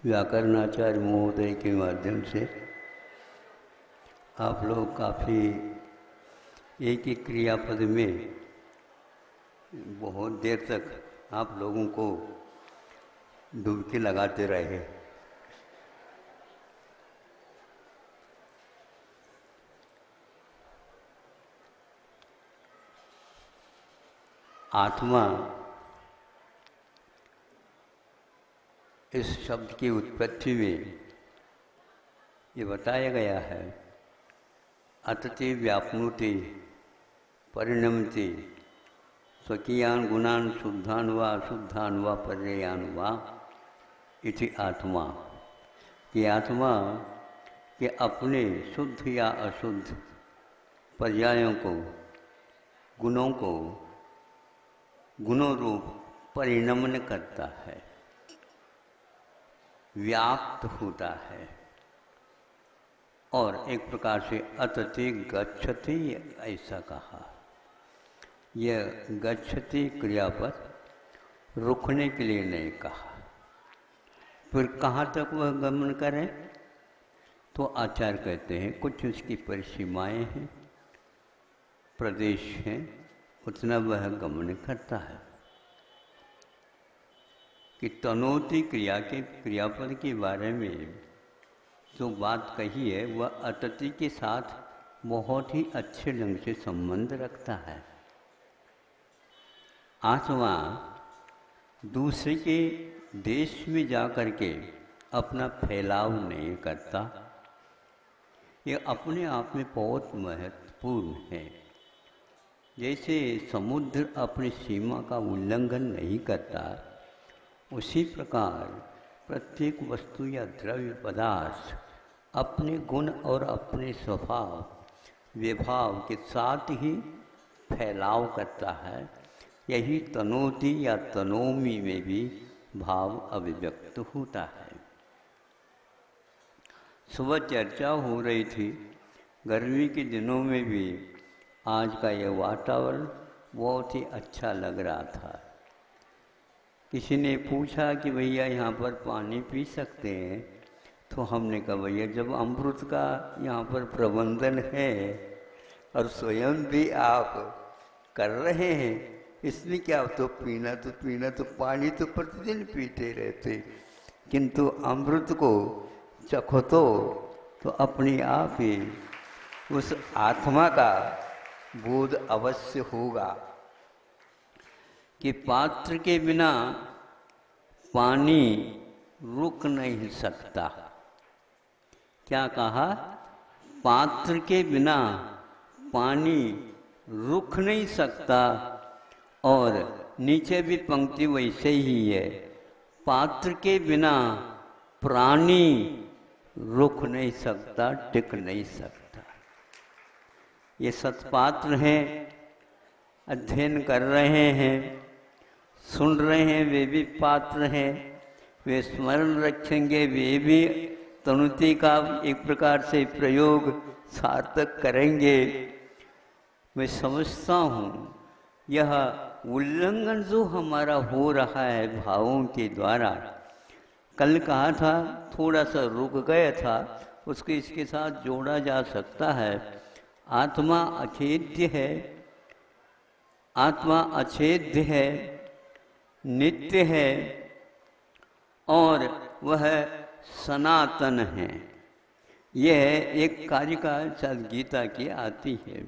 व्याकरणाचार्य महोदय के माध्यम से आप लोग काफ़ी एक एक क्रियापद में बहुत देर तक आप लोगों को डुबकी लगाते रहे। आत्मा इस शब्द की उत्पत्ति में ये बताया गया है, अतति व्याप्नोति परिणमति स्वकीयान गुणान शुद्धान वा अशुद्धान वा पर्यायान वा इति आत्मा। कि आत्मा के अपने शुद्ध या अशुद्ध पर्यायों को, गुणों को गुणों रूप परिणमन करता है, व्याप्त होता है और एक प्रकार से अतति गच्छति ऐसा कहा। यह गच्छति क्रियापद रुकने के लिए नहीं कहा। फिर कहाँ तक वह गमन करे तो आचार्य कहते हैं कुछ उसकी परिसीमाएँ हैं, प्रदेश हैं, उतना वह गमन करता है। कि तनोति क्रिया के क्रियापद के बारे में जो बात कही है वह अतति के साथ बहुत ही अच्छे ढंग से संबंध रखता है। आत्मा दूसरे के देश में जाकर के अपना फैलाव नहीं करता। ये अपने आप में बहुत महत्वपूर्ण है। जैसे समुद्र अपनी सीमा का उल्लंघन नहीं करता, उसी प्रकार प्रत्येक वस्तु या द्रव्य पदार्थ अपने गुण और अपने स्वभाव विभाव के साथ ही फैलाव करता है। यही तनोति या तनोमि में भी भाव अभिव्यक्त होता है। सुबह चर्चा हो रही थी, गर्मी के दिनों में भी आज का यह वातावरण बहुत ही अच्छा लग रहा था। किसी ने पूछा कि भैया यहाँ पर पानी पी सकते हैं, तो हमने कहा भैया जब अमृत का यहाँ पर प्रबंधन है और स्वयं भी आप कर रहे हैं, इसमें क्या तो पीना तो पानी तो प्रतिदिन पीते रहते, किंतु अमृत को चखो तो अपने आप ही उस आत्मा का बोध अवश्य होगा कि पात्र के बिना पानी रुक नहीं सकता। क्या कहा? पात्र के बिना पानी रुक नहीं सकता। और नीचे भी पंक्ति वैसे ही है, पात्र के बिना प्राणी रुक नहीं सकता, टिक नहीं सकता। ये सत्पात्र हैं, अध्ययन कर रहे हैं, सुन रहे हैं, वे भी पात्र हैं, वे स्मरण रखेंगे, वे भी तनुति का एक प्रकार से प्रयोग सार्थक करेंगे। मैं समझता हूँ यह उल्लंघन जो हमारा हो रहा है भावों के द्वारा, कल कहा था थोड़ा सा रुक गया था, उसको इसके साथ जोड़ा जा सकता है। आत्मा अखेद्य है, आत्मा अछेद्य है, नित्य है और वह सनातन है। यह एक कारिका शायद गीता की आती है।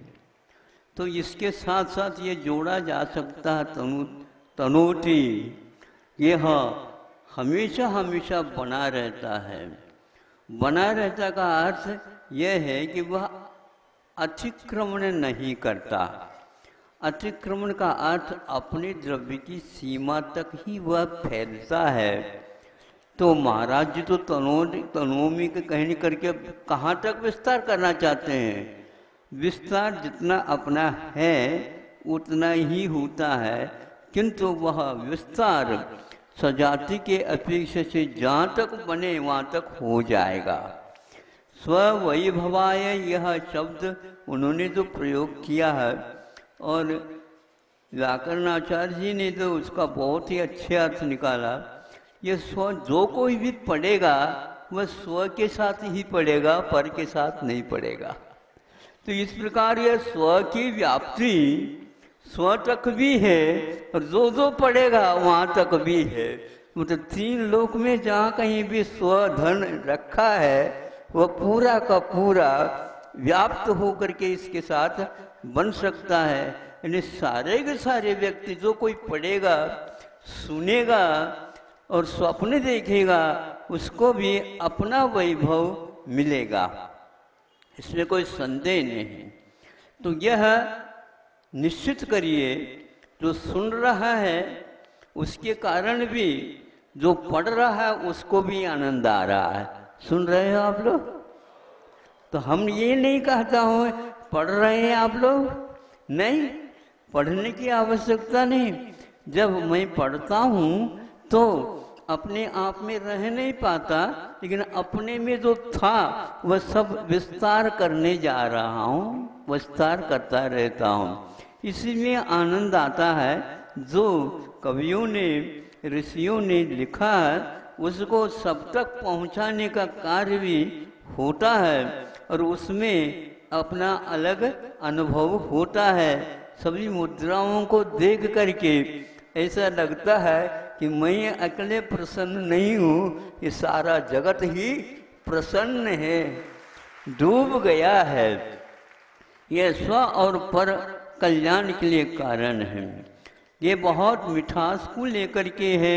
तो इसके साथ साथ ये जोड़ा जा सकता है तनोति, यह हमेशा हमेशा बना रहता है। बना रहता का अर्थ यह है कि वह अतिक्रमण नहीं करता। अतिक्रमण का अर्थ अपने द्रव्य की सीमा तक ही वह फैलता है। तो महाराज जी तो तनोमि के कहने करके कहाँ तक विस्तार करना चाहते हैं? विस्तार जितना अपना है उतना ही होता है, किंतु वह विस्तार सजाति के अपेक्षा से जहाँ तक बने वहाँ तक हो जाएगा। स्ववैभवाय यह शब्द उन्होंने जो प्रयोग किया है, और व्याकरणाचार्य जी ने तो उसका बहुत ही अच्छे अर्थ निकाला ये स्व जो कोई भी पढ़ेगा वह स्व के साथ ही पढ़ेगा, पर के साथ नहीं पढ़ेगा। तो इस प्रकार यह स्व की व्याप्ति स्व तक भी है और जो जो पढ़ेगा वहाँ तक भी है। मतलब तीन लोक में जहाँ कहीं भी स्वधन रखा है वह पूरा का पूरा व्याप्त होकर के इसके साथ बन सकता है। यानी सारे के सारे व्यक्ति जो कोई पढ़ेगा, सुनेगा और स्वप्न देखेगा उसको भी अपना वैभव मिलेगा, इसमें कोई संदेह नहीं। तो यह निश्चित करिए जो सुन रहा है उसके कारण भी जो पढ़ रहा है उसको भी आनंद आ रहा है। सुन रहे हो आप लोग? तो हम ये नहीं कहता हूँ पढ़ रहे हैं आप लोग, नहीं, पढ़ने की आवश्यकता नहीं। जब मैं पढ़ता हूँ तो अपने आप में रह नहीं पाता, लेकिन अपने में जो था वह सब विस्तार करने जा रहा हूँ, विस्तार करता रहता हूँ। इसी में आनंद आता है। जो कवियों ने, ऋषियों ने लिखा है उसको सब तक पहुँचाने का कार्य भी होता है और उसमें अपना अलग अनुभव होता है। सभी मुद्राओं को देख करके ऐसा लगता है कि मैं अकेले प्रसन्न नहीं हूँ, ये सारा जगत ही प्रसन्न है, डूब गया है। यह स्व और पर कल्याण के लिए कारण है। ये बहुत मिठास को लेकर के है,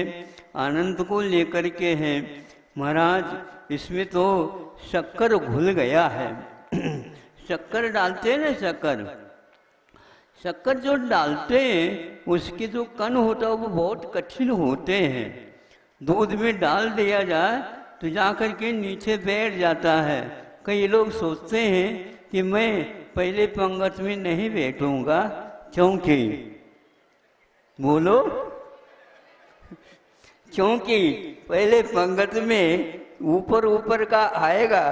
आनंद को लेकर के है। महाराज इसमें तो शक्कर घुल गया है। शक्कर डालते हैं ना, शक्कर जो डालते हैं उसके जो कण होता है वो बहुत कठिन होते हैं। दूध में डाल दिया जाए तो जाकर के नीचे बैठ जाता है। कई लोग सोचते हैं कि मैं पहले पंगत में नहीं बैठूंगा, क्योंकि बोलो, क्योंकि पहले पंगत में ऊपर ऊपर का आएगा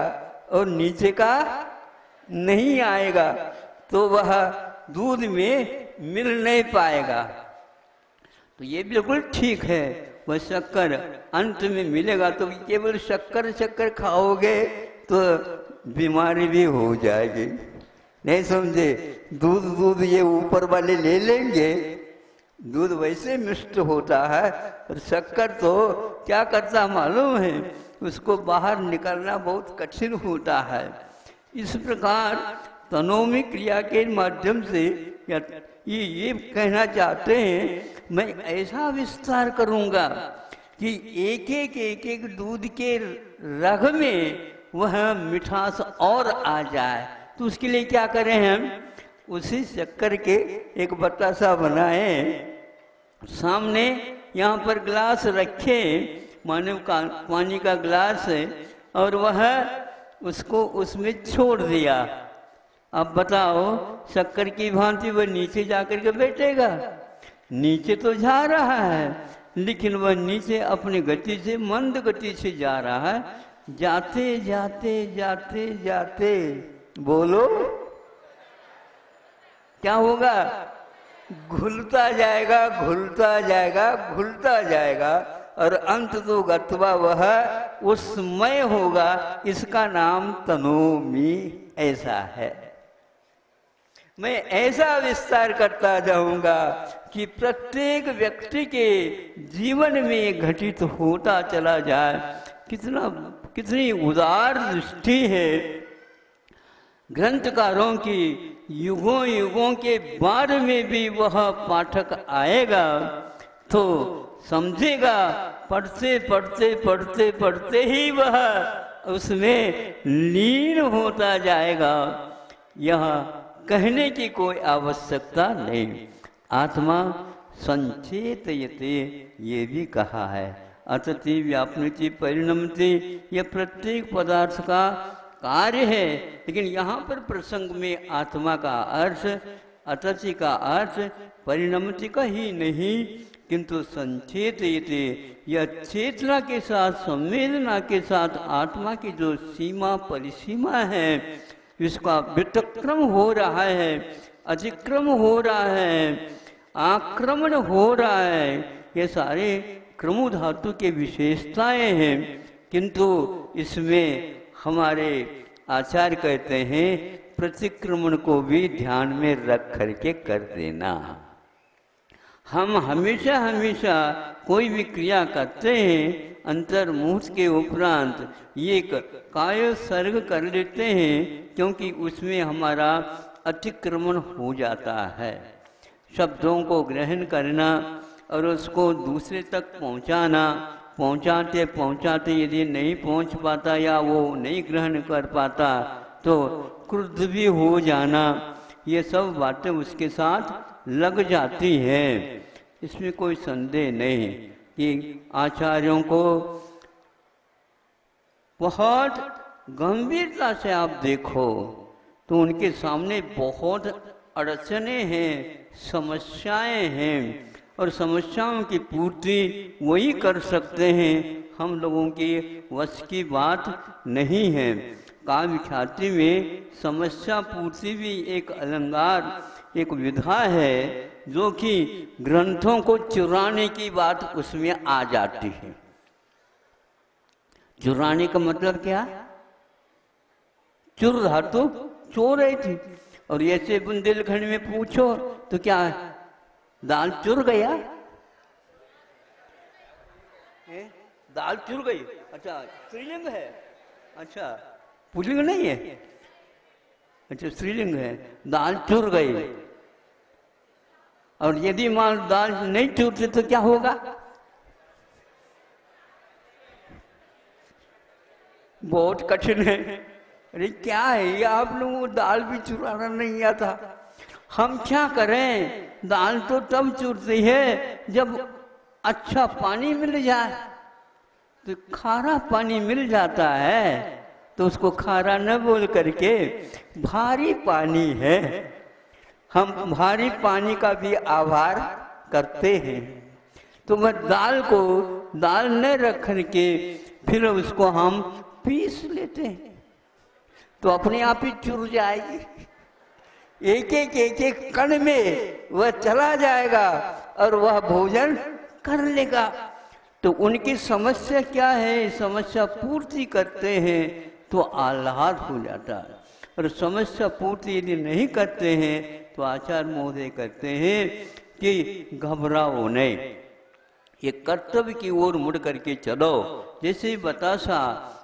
और नीचे का नहीं आएगा, तो वह दूध में मिल नहीं पाएगा। तो ये बिल्कुल ठीक है। वह शक्कर अंत में मिलेगा तो केवल शक्कर शक्कर खाओगे तो बीमारी भी हो जाएगी, नहीं समझे? दूध ये ऊपर वाले ले लेंगे, दूध वैसे मिष्ट होता है, और शक्कर तो क्या करता मालूम है, उसको बाहर निकलना बहुत कठिन होता है। इस प्रकार तनोमी क्रिया के माध्यम से ये कहना चाहते हैं, मैं ऐसा विस्तार करूंगा कि एक एक दूध के रग में वह मिठास और आ जाए। तो उसके लिए क्या करें हम? उसी शक्कर के एक बतासा बनाए, सामने यहाँ पर ग्लास रखे, मानव का पानी का ग्लास है, और वह उसको उसमें छोड़ दिया। अब बताओ शक्कर की भांति वह नीचे जाकर के बैठेगा? नीचे तो जा रहा है, लेकिन वह नीचे अपनी गति से, मंद गति से जा रहा है। जाते जाते जाते जाते बोलो क्या होगा? घुलता जाएगा, घुलता जाएगा, घुलता जाएगा, और अंत तो गत्वा वह उसमय होगा। इसका नाम तनोमी ऐसा है। मैं ऐसा विस्तार करता जाऊंगा कि प्रत्येक व्यक्ति के जीवन में घटित होता चला जाए। कितनी उदार दृष्टि है ग्रंथकारों की। युगों युगों के बाद में भी वह पाठक आएगा तो समझेगा, पढ़ते पढ़ते पढ़ते पढ़ते ही वह उसमें लीन होता जाएगा। यह कहने की कोई आवश्यकता नहीं। आत्मा संचेतयते ये भी कहा है। अतति व्याप्नुति परिणमति, यह प्रत्येक पदार्थ का कार्य है। लेकिन यहाँ पर प्रसंग में आत्मा का अर्थ, अतति का अर्थ परिणमति का ही नहीं, किंतु संचेतयते, यह चेतना के साथ, संवेदना के साथ आत्मा की जो सीमा परिसीमा है, इसका व्यतिक्रम हो रहा है, अतिक्रम हो रहा है, आक्रमण हो रहा है। ये सारे क्रमु धातु के विशेषताएं हैं, किंतु इसमें हमारे आचार्य कहते हैं प्रतिक्रमण को भी ध्यान में रख करके कर देना। हम हमेशा हमेशा कोई भी क्रिया करते हैं अंतर्मुहूर्त के उपरांत ये काय सर्ग कर लेते हैं, क्योंकि उसमें हमारा अतिक्रमण हो जाता है। शब्दों को ग्रहण करना और उसको दूसरे तक पहुंचाना, पहुंचाते पहुंचाते यदि नहीं पहुंच पाता या वो नहीं ग्रहण कर पाता तो क्रुद्ध भी हो जाना, ये सब बातें उसके साथ लग जाती हैं। इसमें कोई संदेह नहीं कि आचार्यों को बहुत गंभीरता से आप देखो तो उनके सामने बहुत अड़चने हैं, समस्याएं हैं, और समस्याओं की पूर्ति वही कर सकते हैं, हम लोगों की वश की बात नहीं है। काव्य ख्याति में समस्या पूर्ति भी एक अलंकार, एक विधा है, जो कि ग्रंथों को चुराने की बात उसमें आ जाती है। चुराने का मतलब क्या? चुर धातु चो रही थी, और ऐसे बुंदेलखंड में पूछो तो क्या दाल चुर गया? दाल चुर गई? अच्छा, स्त्रीलिंग है? अच्छा, पुल्लिंग नहीं है? अच्छा, स्त्रीलिंग है। दाल चुर गई, और यदि मान दाल नहीं चुरते तो क्या होगा? बहुत कठिन है। अरे क्या है ये, आप लोगों को दाल भी चुराना नहीं आता। हम क्या करें? दाल तो तब चुरती है जब अच्छा पानी मिल जाए। तो खारा पानी मिल जाता है तो उसको खारा न बोल करके भारी पानी है, हम भारी पानी का भी आभार करते हैं। तो वह दाल को दाल न रख करके फिर उसको हम पीस लेते हैं तो अपने आप ही चुर जाएगी। एक एक कण में वह चला जाएगा और वह भोजन कर लेगा। तो उनकी समस्या क्या है? समस्या पूर्ति करते हैं तो आह्लाद हो जाता है, और समस्या पूर्ति यदि नहीं करते हैं तो आचार्य महोदय कहते हैं कि घबराओ नहीं, ये कर्तव्य की ओर मुड़ करके चलो। जैसे बतासा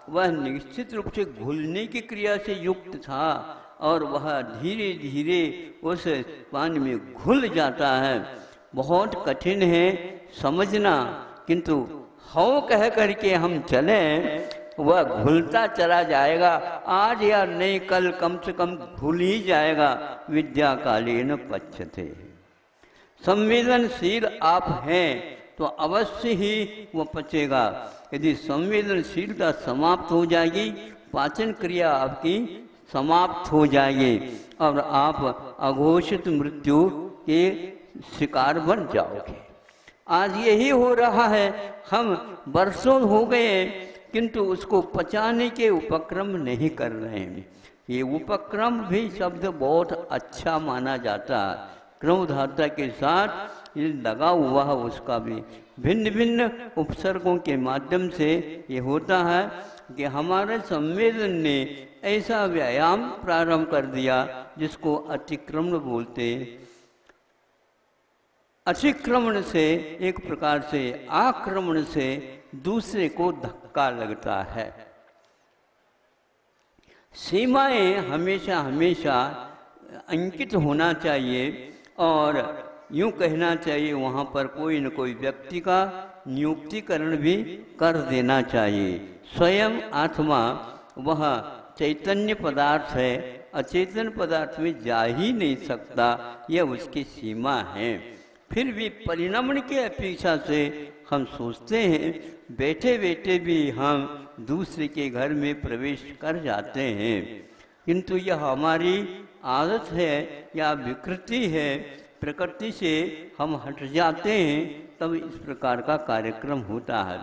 वह निश्चित रूप से घुलने की क्रिया से युक्त था और वह धीरे धीरे उस पानी में घुल जाता है। बहुत कठिन है समझना, किंतु हाँ कह करके हम चलें, वह घुलता चला जाएगा। आज या नहीं कल कम से कम घुल ही जाएगा। विद्या कालीन पच्यते। संवेदनशील आप हैं तो अवश्य ही वो पचेगा। यदि संवेदनशीलता समाप्त हो जाएगी, पाचन क्रिया आपकी समाप्त हो जाएगी और आप अघोषित मृत्यु के शिकार बन जाओगे। आज यही हो रहा है। हम वर्षों हो गए किंतु उसको पचाने के उपक्रम नहीं कर रहे हैं। ये उपक्रम भी शब्द बहुत अच्छा माना जाता है। क्रम धाता के साथ ये लगा हुआ है, उसका भी भिन्न भिन्न उपसर्गों के माध्यम से ये होता है कि हमारे संवेदन ने ऐसा व्यायाम प्रारंभ कर दिया जिसको अतिक्रमण बोलते। अतिक्रमण से एक प्रकार से आक्रमण से दूसरे को धक्का लगता है। सीमाएं हमेशा हमेशा अंकित होना चाहिए और यूं कहना चाहिए वहाँ पर कोई न कोई व्यक्ति का नियुक्तिकरण भी कर देना चाहिए। स्वयं आत्मा वह चैतन्य पदार्थ है, अचेतन पदार्थ में जा ही नहीं सकता, यह उसकी सीमा है। फिर भी परिणमन की अपेक्षा से हम सोचते हैं, बैठे बैठे भी हम दूसरे के घर में प्रवेश कर जाते हैं, किंतु यह हमारी आदत है या विकृति है। प्रकृति से हम हट जाते हैं तब इस प्रकार का कार्यक्रम होता है।